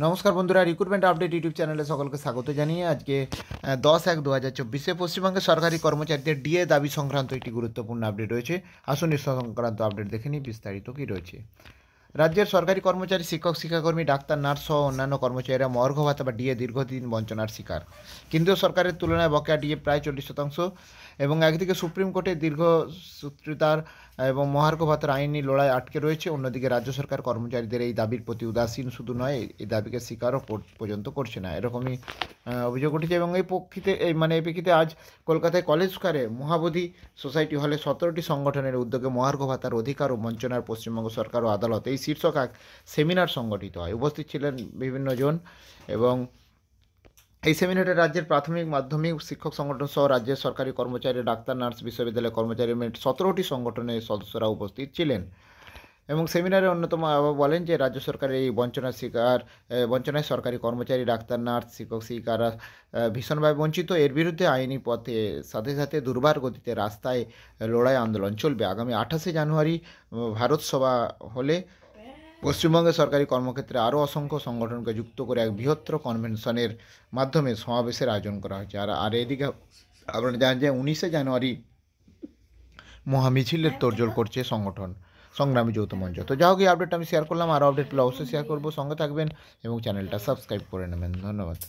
নমস্কার বন্ধুরা, recruitment update YouTube চ্যানেলে সকলকে স্বাগত জানিয়ে আজকে 10-1-2024 পশ্চিমবঙ্গের সরকারি কর্মচারীদের ডিএ দাবি সংক্রান্ত একটি গুরুত্বপূর্ণ আপডেট রয়েছে। আসুন এই সংক্রান্ত আপডেট দেখে নিই বিস্তারিত কী রয়েছে। রাজ্যের সরকারি কর্মচারী, শিক্ষক, শিক্ষাকর্মী, ডাক্তার, নার্স সহ অন্যান্য কর্মচারীরা মহার্ঘ ভাতা বা ডিএ দীর্ঘদিন বঞ্চনার শিকার। কেন্দ্রীয় সরকারের তুলনায় বকেয়া ডিএ প্রায় 40%। এবং একদিকে সুপ্রিম কোর্টে দীর্ঘসূত্রিতার এবং মহার্ঘ ভাতার আইনি লড়াই আটকে রয়েছে, অন্যদিকে রাজ্য সরকার কর্মচারীদের এই দাবির প্রতি উদাসীন শুধু নয়, এই দাবিকে স্বীকারও পর্যন্ত করছে না, এরকমই অভিযোগ উঠেছে। এবং এই প্রেক্ষিতে আজ কলকাতায় কলেজ স্কোয়ারে মহাবোধি সোসাইটি হলে 17টি সংগঠনের উদ্যোগে মহার্ঘ ভাতার অধিকার ও বঞ্চনার পশ্চিমবঙ্গ সরকার ও আদালত এই শীর্ষক এক সেমিনার সংগঠিত হয়। উপস্থিত ছিলেন বিভিন্ন জন। এবং এই সেমিনারে রাজ্যের প্রাথমিক মাধ্যমিক শিক্ষক সংগঠন সহ রাজ্যের সরকারি কর্মচারী, ডাক্তার, নার্স, বিশ্ববিদ্যালয়ের কর্মচারী, 17টি সংগঠনের সদস্যরা উপস্থিত ছিলেন। এবং সেমিনারে অন্যতম বলেন যে রাজ্য সরকারের এই বঞ্চনায় সরকারি কর্মচারী, ডাক্তার, নার্স, শিক্ষক, শিক্ষিকারা ভীষণভাবে বঞ্চিত। এর বিরুদ্ধে আইনি পথে সাথে সাথে দুর্বার গতিতে রাস্তায় লড়াই আন্দোলন চলবে। আগামী 28শে জানুয়ারি ভারত সভা হলে পশ্চিমবঙ্গের সরকারি কর্মক্ষেত্রে আরও অসংখ্য সংগঠনকে যুক্ত করে এক বৃহত্তর কনভেনশনের মাধ্যমে সমাবেশের আয়োজন করা হয়েছে। আর এদিকে আপনারা জানেন যে 19শে জানুয়ারি মহামিছিলের তোড়জোড় করছে সংগ্রামী যৌথ মঞ্চ। তো যাই হোক, এই আপডেটটা আমি শেয়ার করলাম। আরও আপডেট পেলে অবশ্যই শেয়ার করবো। সঙ্গে থাকবেন এবং চ্যানেলটা সাবস্ক্রাইব করে নেবেন। ধন্যবাদ।